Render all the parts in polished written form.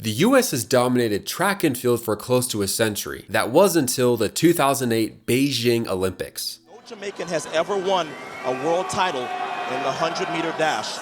The US has dominated track and field for close to a century. That was until the 2008 Beijing Olympics. No Jamaican has ever won a world title in the 100-meter dash.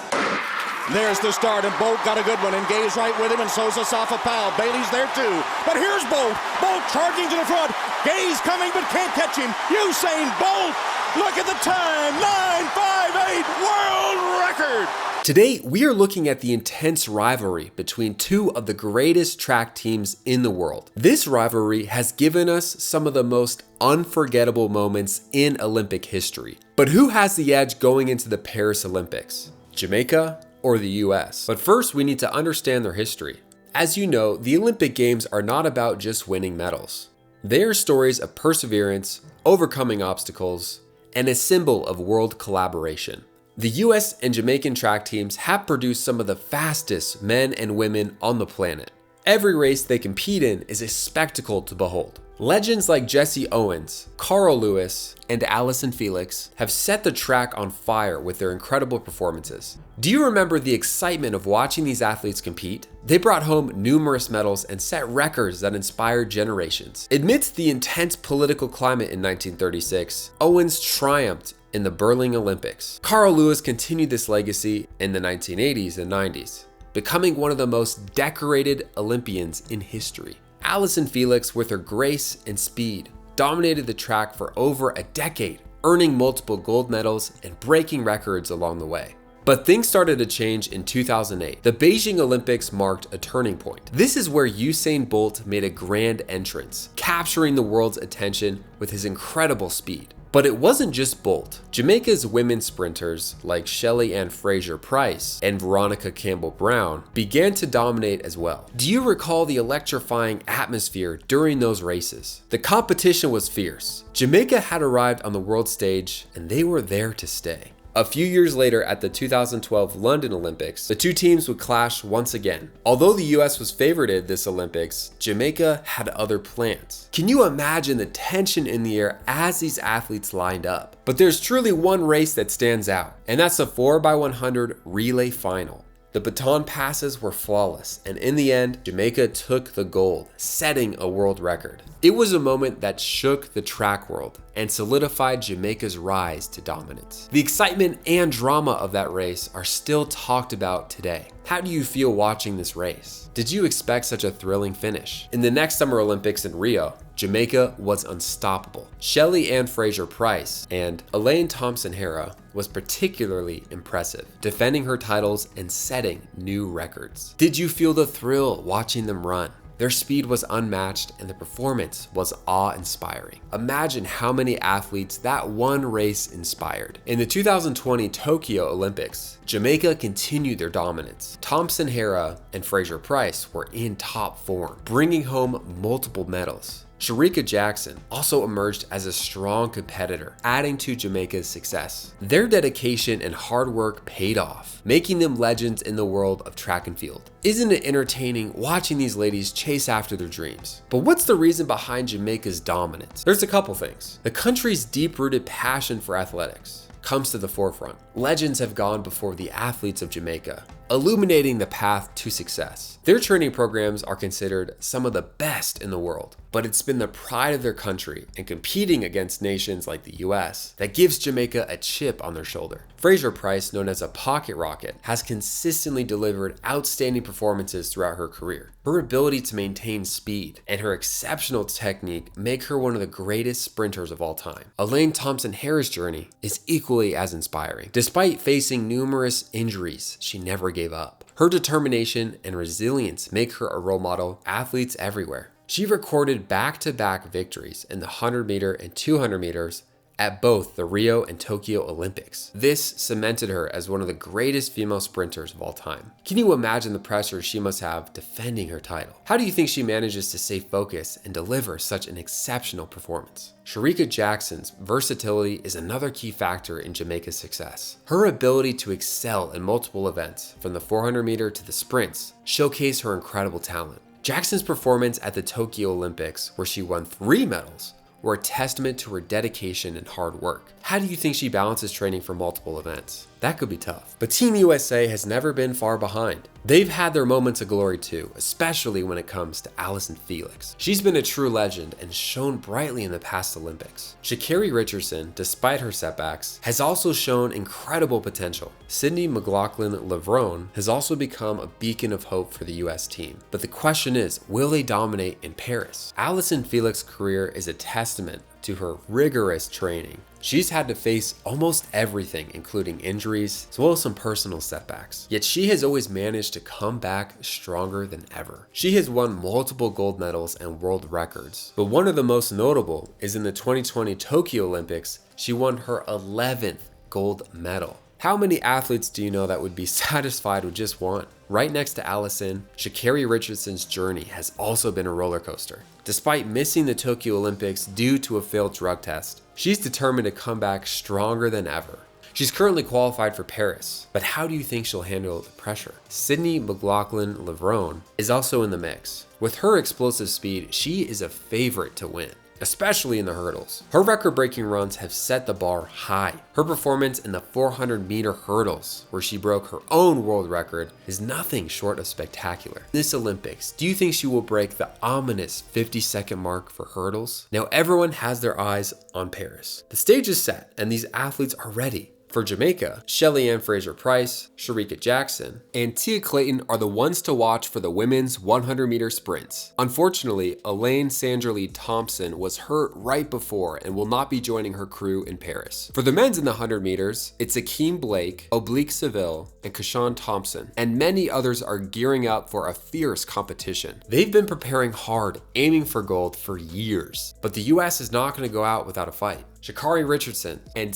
There's the start, and Bolt got a good one, and Gay's right with him, and so's Asafa Powell. Bailey's there too, but here's Bolt. Bolt charging to the front. Gay's coming, but can't catch him. Usain Bolt, look at the time, 9:58, world record. Today, we are looking at the intense rivalry between two of the greatest track teams in the world. This rivalry has given us some of the most unforgettable moments in Olympic history. But who has the edge going into the Paris Olympics? Jamaica or the US? But first, we need to understand their history. As you know, the Olympic Games are not about just winning medals. They are stories of perseverance, overcoming obstacles, and a symbol of world collaboration. The US and Jamaican track teams have produced some of the fastest men and women on the planet. Every race they compete in is a spectacle to behold. Legends like Jesse Owens, Carl Lewis, and Allyson Felix have set the track on fire with their incredible performances. Do you remember the excitement of watching these athletes compete? They brought home numerous medals and set records that inspired generations. Amidst the intense political climate in 1936, Owens triumphed in the Berlin Olympics. Carl Lewis continued this legacy in the 1980s and 90s, becoming one of the most decorated Olympians in history. Allyson Felix, with her grace and speed, dominated the track for over a decade, earning multiple gold medals and breaking records along the way. But things started to change in 2008. The Beijing Olympics marked a turning point. This is where Usain Bolt made a grand entrance, capturing the world's attention with his incredible speed. But it wasn't just Bolt. Jamaica's women sprinters like Shelly-Ann Fraser-Pryce and Veronica Campbell-Brown began to dominate as well. Do you recall the electrifying atmosphere during those races? The competition was fierce. Jamaica had arrived on the world stage and they were there to stay. A few years later at the 2012 London Olympics, the two teams would clash once again. Although the US was favored this Olympics, Jamaica had other plans. Can you imagine the tension in the air as these athletes lined up? But there's truly one race that stands out, and that's the 4x100 relay final. The baton passes were flawless, and in the end, Jamaica took the gold, setting a world record. It was a moment that shook the track world and solidified Jamaica's rise to dominance. The excitement and drama of that race are still talked about today. How do you feel watching this race? Did you expect such a thrilling finish? In the next Summer Olympics in Rio, Jamaica was unstoppable. Shelly-Ann Fraser-Pryce and Elaine Thompson-Herah was particularly impressive, defending her titles and setting new records. Did you feel the thrill watching them run? Their speed was unmatched and the performance was awe-inspiring. Imagine how many athletes that one race inspired. In the 2020 Tokyo Olympics, Jamaica continued their dominance. Thompson-Herah and Fraser-Pryce were in top form, bringing home multiple medals. Shericka Jackson also emerged as a strong competitor, adding to Jamaica's success. Their dedication and hard work paid off, making them legends in the world of track and field. Isn't it entertaining watching these ladies chase after their dreams? But what's the reason behind Jamaica's dominance? There's a couple things. The country's deep-rooted passion for athletics comes to the forefront. Legends have gone before the athletes of Jamaica, illuminating the path to success. Their training programs are considered some of the best in the world, but it's been the pride of their country and competing against nations like the US that gives Jamaica a chip on their shoulder. Fraser-Pryce, known as a pocket rocket, has consistently delivered outstanding performances throughout her career. Her ability to maintain speed and her exceptional technique make her one of the greatest sprinters of all time. Elaine Thompson-Herah's journey is equally as inspiring. Despite facing numerous injuries, she never gave up. Her determination and resilience make her a role model for athletes everywhere. She recorded back-to-back victories in the 100-meter and 200 meters at both the Rio and Tokyo Olympics. This cemented her as one of the greatest female sprinters of all time. Can you imagine the pressure she must have defending her title? How do you think she manages to stay focused and deliver such an exceptional performance? Shericka Jackson's versatility is another key factor in Jamaica's success. Her ability to excel in multiple events, from the 400 meter to the sprints, showcase her incredible talent. Jackson's performance at the Tokyo Olympics, where she won 3 medals, were a testament to her dedication and hard work. How do you think she balances training for multiple events? That could be tough. But Team USA has never been far behind. They've had their moments of glory too, especially when it comes to Allyson Felix. She's been a true legend and shone brightly in the past Olympics. Sha'Carri Richardson, despite her setbacks, has also shown incredible potential. McLaughlin-Levrone has also become a beacon of hope for the US team. But the question is, will they dominate in Paris? Allyson Felix's career is a testament to her rigorous training. She's had to face almost everything, including injuries, as well as some personal setbacks. Yet she has always managed to come back stronger than ever. She has won multiple gold medals and world records, but one of the most notable is in the 2020 Tokyo Olympics, she won her 11th gold medal. How many athletes do you know that would be satisfied with just one? Right next to Allyson, Sha'Carri Richardson's journey has also been a roller coaster. Despite missing the Tokyo Olympics due to a failed drug test, she's determined to come back stronger than ever. She's currently qualified for Paris, but how do you think she'll handle the pressure? McLaughlin-Levrone is also in the mix. With her explosive speed, she is a favorite to win, especially in the hurdles. Her record-breaking runs have set the bar high. Her performance in the 400-meter hurdles, where she broke her own world record, is nothing short of spectacular. This Olympics, do you think she will break the ominous 50-second mark for hurdles? Now everyone has their eyes on Paris. The stage is set, and these athletes are ready. For Jamaica, Shelly-Ann Fraser-Pryce, Shericka Jackson, and Tia Clayton are the ones to watch for the women's 100-meter sprints. Unfortunately, Elaine Thompson was hurt right before and will not be joining her crew in Paris. For the men's in the 100 meters, it's Akeem Blake, Oblique Seville, and Kashawn Thompson, and many others are gearing up for a fierce competition. They've been preparing hard, aiming for gold for years, but the US is not going to go out without a fight. Sha'Carri Richardson and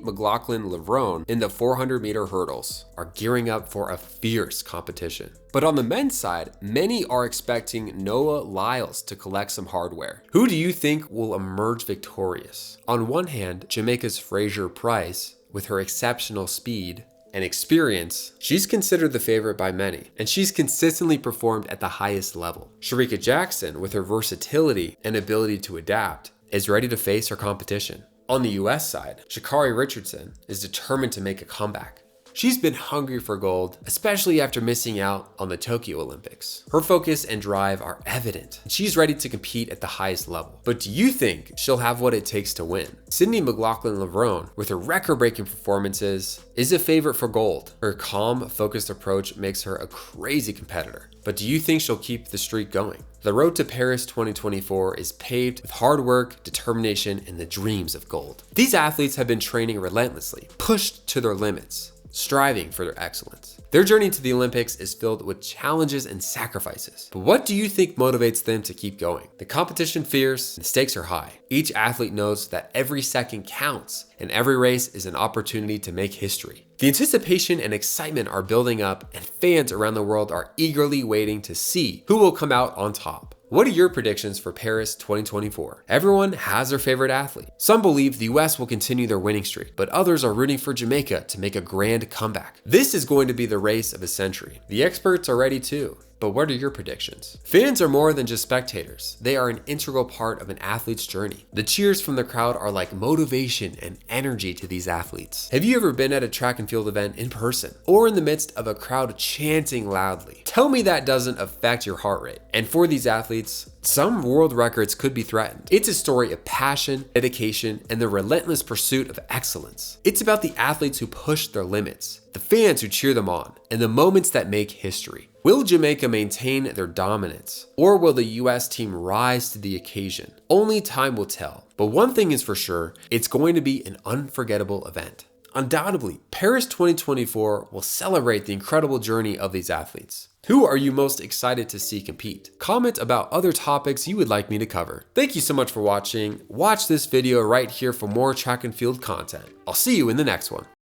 McLaughlin-Levrone in the 400-meter hurdles are gearing up for a fierce competition. But on the men's side, many are expecting Noah Lyles to collect some hardware. Who do you think will emerge victorious? On one hand, Jamaica's Fraser-Pryce, with her exceptional speed and experience, she's considered the favorite by many, and she's consistently performed at the highest level. Shericka Jackson, with her versatility and ability to adapt, is ready to face her competition. On the US side, Sha'Carri Richardson is determined to make a comeback. She's been hungry for gold, especially after missing out on the Tokyo Olympics. Her focus and drive are evident, and she's ready to compete at the highest level. But do you think she'll have what it takes to win? McLaughlin-Levrone, with her record-breaking performances, is a favorite for gold. Her calm, focused approach makes her a crazy competitor. But do you think she'll keep the streak going? The road to Paris 2024 is paved with hard work, determination, and the dreams of gold. These athletes have been training relentlessly, pushed to their limits, striving for their excellence. Their journey to the Olympics is filled with challenges and sacrifices. But what do you think motivates them to keep going? The competition fierce, the stakes are high. Each athlete knows that every second counts, and every race is an opportunity to make history. The anticipation and excitement are building up, and fans around the world are eagerly waiting to see who will come out on top. What are your predictions for Paris 2024? Everyone has their favorite athlete. Some believe the US will continue their winning streak, but others are rooting for Jamaica to make a grand comeback. This is going to be the race of a century. The experts are ready too. But what are your predictions? Fans are more than just spectators. They are an integral part of an athlete's journey. The cheers from the crowd are like motivation and energy to these athletes. Have you ever been at a track and field event in person or in the midst of a crowd chanting loudly? Tell me that doesn't affect your heart rate. And for these athletes, some world records could be threatened. It's a story of passion, dedication, and the relentless pursuit of excellence. It's about the athletes who push their limits, the fans who cheer them on, and the moments that make history. Will Jamaica maintain their dominance, or will the US team rise to the occasion? Only time will tell, but one thing is for sure, it's going to be an unforgettable event. Undoubtedly, Paris 2024 will celebrate the incredible journey of these athletes. Who are you most excited to see compete? Comment about other topics you would like me to cover. Thank you so much for watching. Watch this video right here for more track and field content. I'll see you in the next one.